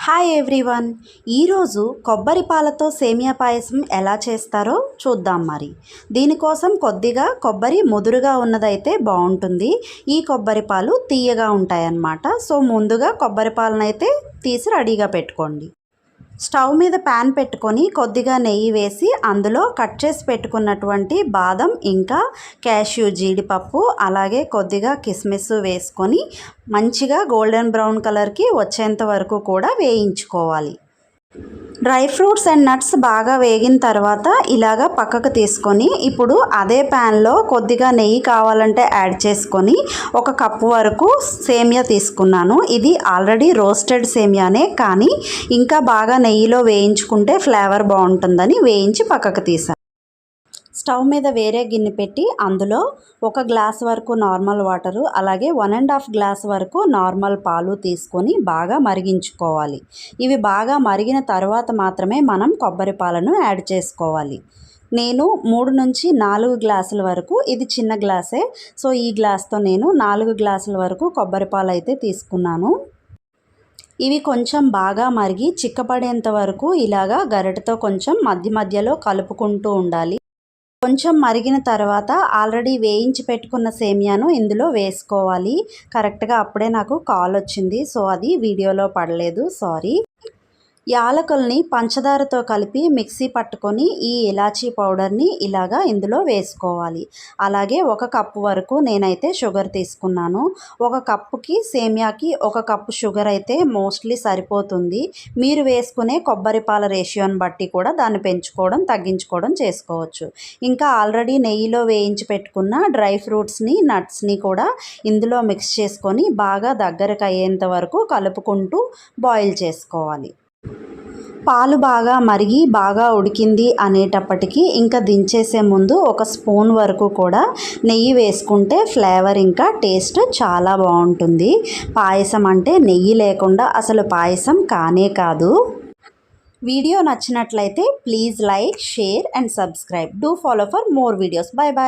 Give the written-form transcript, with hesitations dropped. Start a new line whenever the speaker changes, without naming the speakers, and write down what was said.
Hi everyone. ఈరోజు కొబ్బరి పాలతో సేమియా పాయసం ఎలా చేస్తారో చూద్దాం. మరి దీనికోసం కొద్దిగా కొబ్బరి ముదురుగా ఉన్నదైతే బాగుంటుంది. ఈ కొబ్బరి పాలు తీయగా ఉంటాయన్నమాట. సో ముందుగా కొబ్బరి పాలనైతే తీసి రెడీగా పెట్టుకోండి. స్టవ్ మీద ప్యాన్ పెట్టుకొని కొద్దిగా నెయ్యి వేసి అందులో కట్ చేసి పెట్టుకున్నటువంటి బాదం ఇంకా క్యాష్యూ జీడిపప్పు అలాగే కొద్దిగా కిస్మిస్ వేసుకొని మంచిగా గోల్డెన్ బ్రౌన్ కలర్కి వచ్చేంత వరకు కూడా వేయించుకోవాలి. డ్రై ఫ్రూట్స్ అండ్ నట్స్ బాగా వేగిన తర్వాత ఇలాగా పక్కకు తీసుకొని ఇప్పుడు అదే ప్యాన్లో కొద్దిగా నెయ్యి కావాలంటే యాడ్ చేసుకొని 1 కప్పు వరకు సేమియా తీసుకున్నాను. ఇది ఆల్రెడీ రోస్టెడ్ సేమియానే, కానీ ఇంకా బాగా నెయ్యిలో వేయించుకుంటే ఫ్లేవర్ బాగుంటుందని వేయించి పక్కకు తీసాను. స్టవ్ మీద వేరే గిన్నె పెట్టి అందులో 1 గ్లాస్ వరకు నార్మల్ వాటరు అలాగే 1.5 గ్లాస్ వరకు నార్మల్ పాలు తీసుకొని బాగా మరిగించుకోవాలి. ఇవి బాగా మరిగిన తర్వాత మాత్రమే మనం కొబ్బరి పాలను యాడ్ చేసుకోవాలి. నేను 3 నుంచి 4 గ్లాసుల వరకు, ఇది చిన్న గ్లాసే, సో ఈ గ్లాస్తో నేను 4 గ్లాసుల వరకు కొబ్బరి పాలు అయితే తీసుకున్నాను. ఇవి కొంచెం బాగా మరిగి చిక్కపడేంత వరకు ఇలాగా గరిటెతో కొంచెం మధ్యలో కలుపుకుంటూ ఉండాలి. కొంచెం మరిగిన తర్వాత ఆల్రెడీ వేయించి పెట్టుకున్న సేమియాను ఇందులో వేసుకోవాలి. కరెక్ట్గా అప్పుడే నాకు కాల్ వచ్చింది, సో అది వీడియోలో పడలేదు, సారీ. యాలకుల్ని పంచదారతో కలిపి మిక్సీ పట్టుకొని ఈ ఇలాచీ పౌడర్ని ఇలాగా ఇందులో వేసుకోవాలి. అలాగే 1 కప్పు వరకు నేనైతే షుగర్ తీసుకున్నాను. 1 కప్పుకి సేమియాకి 1 కప్పు షుగర్ అయితే మోస్ట్లీ సరిపోతుంది. మీరు వేసుకునే కొబ్బరి పాల రేషియోని బట్టి కూడా దాన్ని పెంచుకోవడం తగ్గించుకోవడం చేసుకోవచ్చు. ఇంకా ఆల్రెడీ నెయ్యిలో వేయించి పెట్టుకున్న డ్రై ఫ్రూట్స్ని నట్స్ని కూడా ఇందులో మిక్స్ చేసుకొని బాగా దగ్గరకు అయ్యేంత వరకు కలుపుకుంటూ బాయిల్ చేసుకోవాలి. పాలు బాగా మరిగి బాగా ఉడికింది అనేటప్పటికీ ఇంకా దించేసే ముందు 1 స్పూన్ వరకు కూడా నెయ్యి వేసుకుంటే ఫ్లేవర్ ఇంకా టేస్ట్ చాలా బాగుంటుంది. పాయసం అంటే నెయ్యి లేకుండా అసలు పాయసం కానే కాదు. వీడియో నచ్చినట్లయితే please like, share and subscribe. Do follow for more videos. By by.